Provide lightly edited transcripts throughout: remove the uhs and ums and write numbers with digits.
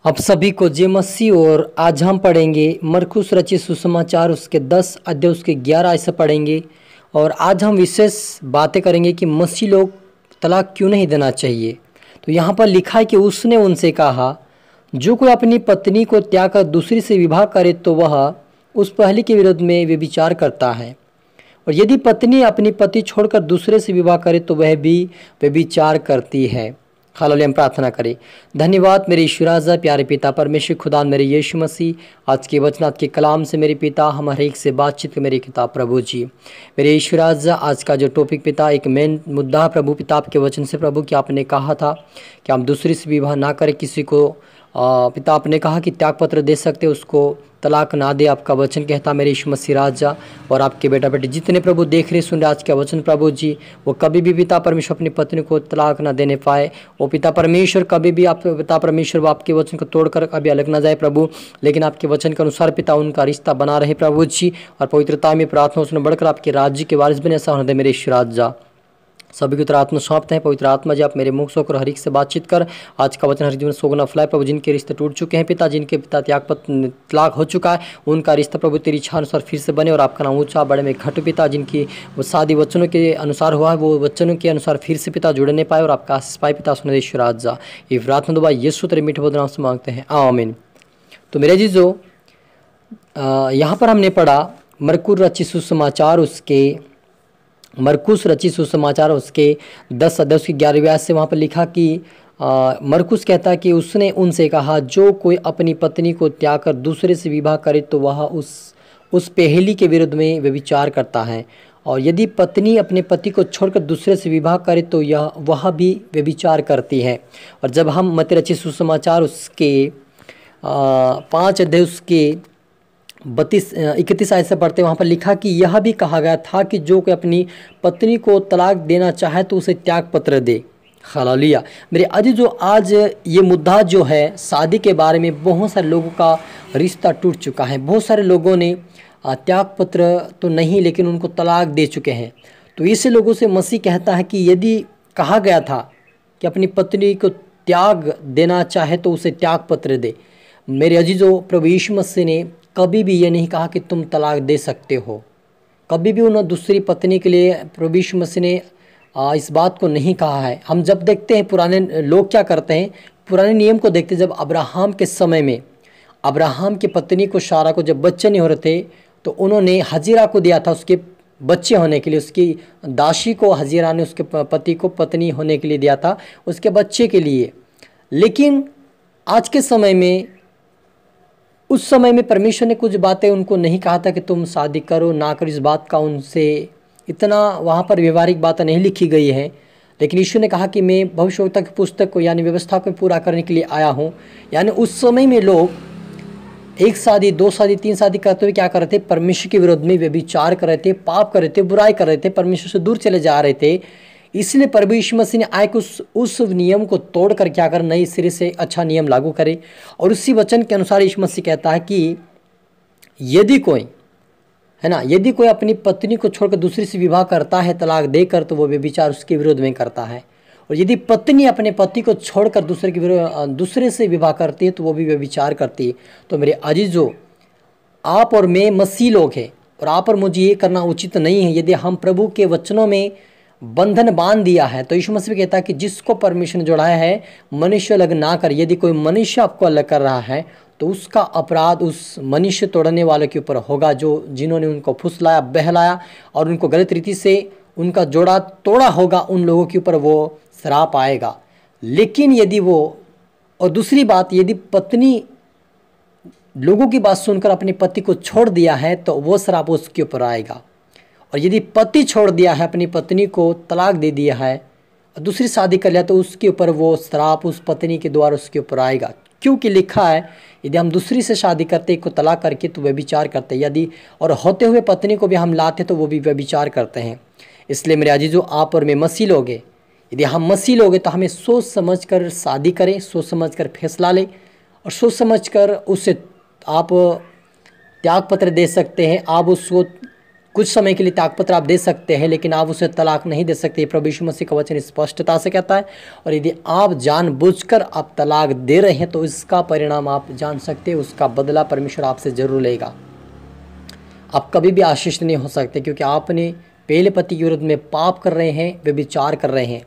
आप सभी को जय मसीह। और आज हम पढ़ेंगे मरकुस रचित सुसमाचार उसके 10 अध्याय उसके 11 ऐसे पढ़ेंगे। और आज हम विशेष बातें करेंगे कि मसीह लोग तलाक क्यों नहीं देना चाहिए। तो यहाँ पर लिखा है कि उसने उनसे कहा, जो कोई अपनी पत्नी को त्याग कर दूसरी से विवाह करे तो वह उस पहली के विरुद्ध में व्यभिचार करता है, और यदि पत्नी अपनी पति छोड़कर दूसरे से विवाह करे तो वह भी व्यभिचार करती है। हालेलुया। हम प्रार्थना करें। धन्यवाद मेरे ईश्वर राजा, प्यारे पिता परमेश्वर खुदा, मेरे यीशु मसीह, आज के वचन आज के कलाम से मेरे पिता हम हर एक से बातचीत कर मेरे किताब प्रभु जी। मेरे ईश्वर राजा, आज का जो टॉपिक पिता एक मेन मुद्दा प्रभु पिता आपके वचन से प्रभु कि आपने कहा था कि हम दूसरी से विवाह ना करें, किसी को पिता आपने कहा कि त्याग पत्र दे सकते, उसको तलाक ना दे। आपका वचन कहता मेरे यीशु मसीह राजा, और आपके बेटा बेटे जितने प्रभु देख रहे सुन रहे आज का वचन प्रभु जी, वो कभी भी पिता परमेश्वर अपनी पत्नी को तलाक ना देने पाए। वो पिता परमेश्वर कभी भी आप पिता परमेश्वर वो आपके वचन को तोड़कर कभी अलग ना जाए प्रभु, लेकिन आपके वचन के अनुसार पिता उनका रिश्ता बना रहे प्रभु जी, और पवित्रता में प्रार्थना उसने बढ़कर आपके राज्य के वारिस बने, ऐसा होने दे मेरे ईश्वर राजा। सभी को तो आत्मा सौंपते हैं। पवित्र आत्मा जी आप मेरे मुख से होकर हर एक से बातचीत कर आज का वचन हर जीवन सोगना फैलाए प्रभु। जिनके रिश्ते टूट चुके हैं पिता, जिनके पिता तलाक हो चुका है, उनका रिश्ता प्रभु तेरी इच्छा अनुसार फिर से बने, और आपका नाम ऊंचा बड़े में घट पिता। जिनकी वो शादी वचनों के अनुसार हुआ है, वो वचनों के अनुसार फिर से पिता जुड़ने पाए, और आपका आशीष पाए पिता। सुने ईश्वर राजा, ये प्रार्थना दुआ यीशु तेरे मीठे बदनाम से मांगते हैं, आमीन। तो मेरे जीजो, यहाँ पर हमने पढ़ा मरकुस रचित सुसमाचार उसके 10 अध्याय उसके 11वें आयत से। वहाँ पर लिखा कि मरकुस कहता है कि उसने उनसे कहा, जो कोई अपनी पत्नी को त्याग कर दूसरे से विवाह करे तो वह उस पहली के विरुद्ध में व्यभिचार करता है, और यदि पत्नी अपने पति को छोड़कर दूसरे से विवाह करे तो वह भी व्यभिचार करती है। और जब हम मत्ती रचित सुसमाचार उसके 5 अध्याय उसके 31 आयत से पढ़ते, वहाँ पर लिखा कि यह भी कहा गया था कि जो कोई अपनी पत्नी को तलाक देना चाहे तो उसे त्याग पत्र दे। हालेलुया। मेरे आज ये मुद्दा जो है शादी के बारे में, बहुत सारे लोगों का रिश्ता टूट चुका है। बहुत सारे लोगों ने त्याग पत्र तो नहीं, लेकिन उनको तलाक दे चुके हैं। तो ऐसे लोगों से मसीह कहता है कि यदि कहा गया था कि अपनी पत्नी को त्याग देना चाहे तो उसे त्याग पत्र दे, मेरे अजीजों प्रभु यीशु मसीह ने कभी भी ये नहीं कहा कि तुम तलाक दे सकते हो। कभी भी उन्होंने दूसरी पत्नी के लिए प्रभु यीशु मसीह ने इस बात को नहीं कहा है। हम जब देखते हैं पुराने लोग क्या करते हैं, पुराने नियम को देखते, जब अब्राहम के समय में अब्राहम की पत्नी को सारा को जब बच्चे नहीं हो रहे थे तो उन्होंने हजीरा को दिया था उसके बच्चे होने के लिए। उसकी दासी को हजीरा ने उसके पति को पत्नी होने के लिए दिया था, उसके बच्चे के लिए। लेकिन आज के समय में, उस समय में परमेश्वर ने कुछ बातें उनको नहीं कहा था कि तुम शादी करो ना करो, इस बात का उनसे इतना वहाँ पर व्यवहारिक बातें नहीं लिखी गई है। लेकिन यीशु ने कहा कि मैं भविष्यवक्ता की पुस्तक को यानी व्यवस्था को पूरा करने के लिए आया हूँ। यानी उस समय में लोग 1 शादी 2 शादी 3 शादी करते हुए क्या कर रहे थे, परमेश्वर के विरोध में व्यभिचार कर रहे थे, पाप कर रहे थे, बुराई कर रहे थे, परमेश्वर से दूर चले जा रहे थे। इसलिए प्रभु यीशु मसीह ने आए कि उस नियम को तोड़कर क्या कर नए सिरे से अच्छा नियम लागू करे। और उसी वचन के अनुसार यीशु मसीह कहता है कि यदि कोई अपनी पत्नी को छोड़कर दूसरी से विवाह करता है तलाक देकर, तो वो व्यभिचार उसके विरोध में करता है। और यदि पत्नी अपने पति को छोड़कर दूसरे से विवाह करती है तो वो भी व्यभिचार करती है। तो मेरे अजीजों, आप और मैं मसीह लोग हैं, और आप और मुझे ये करना उचित नहीं है। यदि हम प्रभु के वचनों में बंधन बांध दिया है तो यीशु मसीह कहता है कि जिसको परमेश्वर ने जोड़ाया है मनुष्य अलग ना कर। यदि कोई मनुष्य आपको अलग कर रहा है तो उसका अपराध उस मनुष्य तोड़ने वाले के ऊपर होगा, जिन्होंने उनको फुसलाया, बहलाया और उनको गलत रीति से उनका जोड़ा तोड़ा होगा, उन लोगों के ऊपर वो श्राप आएगा। लेकिन यदि वो, और दूसरी बात, यदि पत्नी लोगों की बात सुनकर अपने पति को छोड़ दिया है तो वो श्राप उसके ऊपर आएगा। और यदि पति छोड़ दिया है, अपनी पत्नी को तलाक दे दिया है और दूसरी शादी कर लिया, तो उसके ऊपर वो श्राप उस पत्नी के द्वारा उसके ऊपर आएगा। क्योंकि लिखा है यदि हम दूसरी से शादी करते, एक को तलाक करके, तो व्यभिचार करते। यदि और होते हुए पत्नी को भी हम लाते तो वो भी व्यभिचार करते हैं। इसलिए मेरे अजीजों, आप और मैं मसीह लोग हैं। यदि हम मसीह लोग हैं तो हमें सोच समझ कर शादी करें, सोच समझ कर फैसला लें, और सोच समझ कर उससे आप त्याग पत्र दे सकते हैं। आप उसको कुछ समय के लिए त्यागपत्र आप दे सकते हैं, लेकिन आप उसे तलाक नहीं दे सकते। प्रभु यीशु मसीह का वचन स्पष्टता से कहता है। और यदि आप जानबूझकर आप तलाक दे रहे हैं तो इसका परिणाम आप जान सकते हैं, उसका बदला परमेश्वर आपसे जरूर लेगा। आप कभी भी आशीष नहीं हो सकते, क्योंकि आपने पहले पति के विरुद्ध में पाप कर रहे हैं, व्यभिचार कर रहे हैं।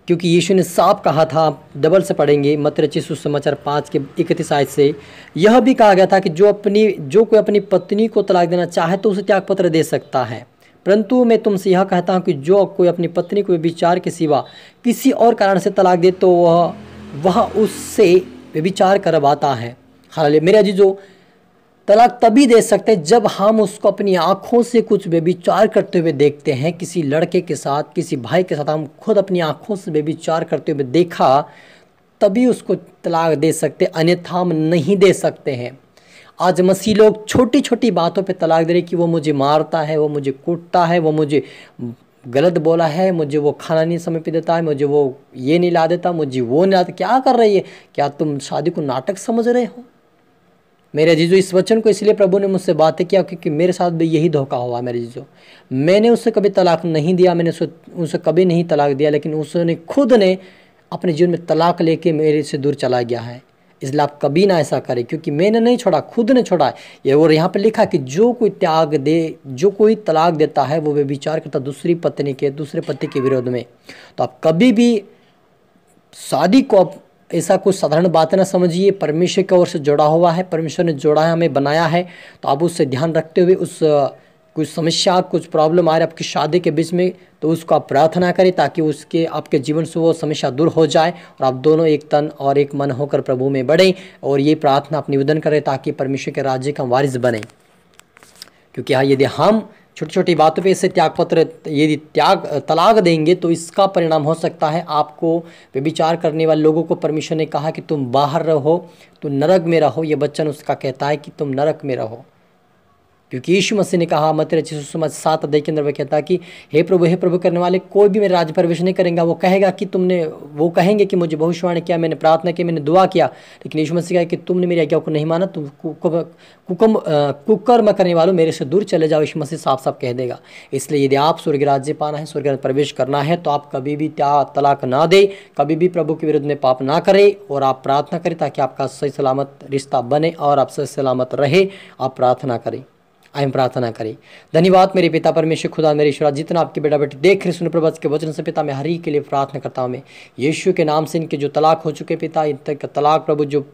क्योंकि यीशु ने साफ कहा था, डबल से पढ़ेंगे मत्ती रचित सुसमाचार 5 के 31 आयत से, यह भी कहा गया था कि जो कोई अपनी पत्नी को तलाक देना चाहे तो उसे त्यागपत्र दे सकता है। परंतु मैं तुमसे यह कहता हूँ कि जो कोई अपनी पत्नी को व्यभिचार के सिवा किसी और कारण से तलाक दे तो वह उससे व्यभिचार करवाता है। हालांकि मेरे अजीजों, तलाक तभी दे सकते हैं जब हम उसको अपनी आँखों से कुछ व्यभिचार करते हुए देखते हैं। किसी लड़के के साथ, किसी भाई के साथ हम खुद अपनी आँखों से व्यभिचार करते हुए देखा, तभी उसको तलाक दे सकते, अन्यथा हम नहीं दे सकते हैं। आज मसीह लोग छोटी छोटी बातों पे तलाक दे रहे कि वो मुझे मारता है, वो मुझे कूटता है, वो मुझे गलत बोला है, मुझे वो खाना नहीं समय पे देता है, मुझे वो ये नहीं ला देता, मुझे वो नहीं लाता। क्या कर रही है? क्या तुम शादी को नाटक समझ रहे हो? मेरे जीजो, इस वचन को इसलिए प्रभु ने मुझसे बातें किया क्योंकि मेरे साथ भी यही धोखा हुआ। मेरे जीजो, मैंने उससे कभी तलाक नहीं दिया, मैंने उसे कभी नहीं तलाक दिया, लेकिन उसने खुद ने अपने जीवन में तलाक लेके मेरे से दूर चला गया है। इसलिए आप कभी ना ऐसा करें, क्योंकि मैंने नहीं छोड़ा, खुद ने छोड़ा है ये। और यहाँ पर लिखा कि जो कोई त्याग दे, जो कोई तलाक देता है वो व्यभिचार करता दूसरी पत्नी के, दूसरे पति के विरोध में। तो आप कभी भी शादी को ऐसा कुछ साधारण बात ना समझिए। परमेश्वर की ओर से जोड़ा हुआ है, परमेश्वर ने जोड़ा है, हमें बनाया है। तो आप उससे ध्यान रखते हुए उस कुछ समस्या, कुछ प्रॉब्लम आ रही है आपकी शादी के बीच में, तो उसको आप प्रार्थना करें ताकि उसके आपके जीवन से वो समस्या दूर हो जाए और आप दोनों एक तन और एक मन होकर प्रभु में बढ़ें। और ये प्रार्थना आप निवेदन करें ताकि परमेश्वर के राज्य का वारिस बने। क्योंकि हाँ, यदि हम छोटी छोटी बातों पे इससे त्यागपत्र, यदि तलाक देंगे तो इसका परिणाम हो सकता है आपको, व्यभिचार करने वाले लोगों को परमेश्वर ने कहा कि तुम बाहर रहो, तुम नरक में रहो। ये वचन उसका कहता है कि तुम नरक में रहो। क्योंकि यीशु मसीह ने कहा मत्ती रचित सुसमाचार 7 अध्याय के अंदर वह कहता है कि हे प्रभु करने वाले कोई भी मेरे राज्य प्रवेश नहीं करेगा। वो कहेगा कि वो कहेंगे कि मुझे भविष्यवाणी किया, मैंने प्रार्थना की, मैंने दुआ किया, लेकिन यीशु मसीह कहा कि तुमने मेरी आज्ञा को नहीं माना, तुम कुकर्म करने वालों मेरे से दूर चले जाओ। यीशु मसीह साफ साफ कह देगा। इसलिए यदि आप स्वर्ग राज्य पाना है, स्वर्ग प्रवेश करना है, तो आप कभी भी तलाक ना दे, कभी भी प्रभु के विरुद्ध में पाप ना करें, और आप प्रार्थना करें ताकि आपका सही सलामत रिश्ता बने और आप सही सलामत रहे। आप प्रार्थना करें, हम प्रार्थना करें। धन्यवाद मेरे पिता परमेश्वर खुदा, मेरे ईश्वर, जितना आपके बेटा बेटी देख रहे सुन प्रभु के वचन से पिता, मैं हर एक के लिए प्रार्थना करता हूँ। मैं यीशु के नाम से इनके जो तलाक हो चुके पिता, इन तक तलाक प्रभु जो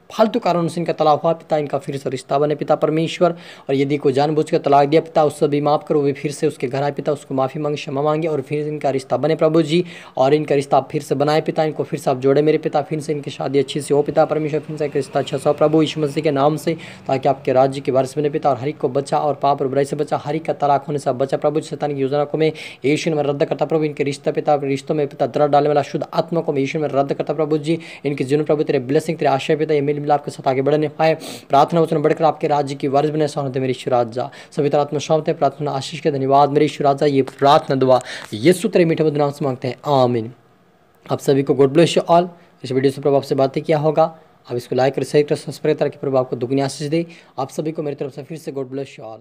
फालतू कारणों से इनका तलाक हुआ पिता, इनका फिर से रिश्ता बने पिता परमेश्वर। और यदि कोई जानबूझ कर तलाक दिया पिता, उससे भी माफ़ करो, वे फिर से उसके घर आए पिता, उसको माफ़ी मांगे, क्षमा मांगे और फिर इनका रिश्ता बने प्रभु जी। और इनका रिश्ता फिर से बनाए पिता, इनको फिर से आप जोड़े मेरे पिता, फिर से इनकी शादी अच्छी से हो पिता परमेश्वर, फिर से एक रिश्ता अच्छा सा प्रभु यीशु मसीह के नाम से, ताकि आपके राज्य के वारिस बने पिता। और हर एक को बचा और पाप और बुराई से बचा, हर एक का तलाक होने से बचा प्रभु। शैतान की योजना को मैं यीशु में रद्द करता प्रभु। इनके रिश्ता पिता, रिश्तों में पिता दरार डालने वाला शुद्ध आत्मा को मैं यीशु में रद्द करता प्रभु जी। इनके जीवन प्रभु तेरे ब्लेसिंग, तेरे आशय पिता, ये मेल मिलाप के साथ आगे बढ़ने पाए। प्रार्थना वचन बढ़कर आपके राज्य की वारिस बने सोनते मेरे ईश्वर राजा। सभी तरह आत्मा सौंपते प्रार्थना आशीष के धन्यवाद मेरे ईश्वर राजा। ये प्रार्थना दुआ यीशु तेरे मीठे मधुर नाम से मांगते हैं, आमीन। आप सभी को गॉड ब्लेस यू ऑल। इस वीडियो से प्रभु आपसे बातें किया होगा, आप इसको लाइक कर, शेयर कर, सब्सक्राइब करके प्रभु आपको दुगनी आशीष दे। आप सभी को मेरी तरफ से फिर से गॉड ब्लेस यू ऑल।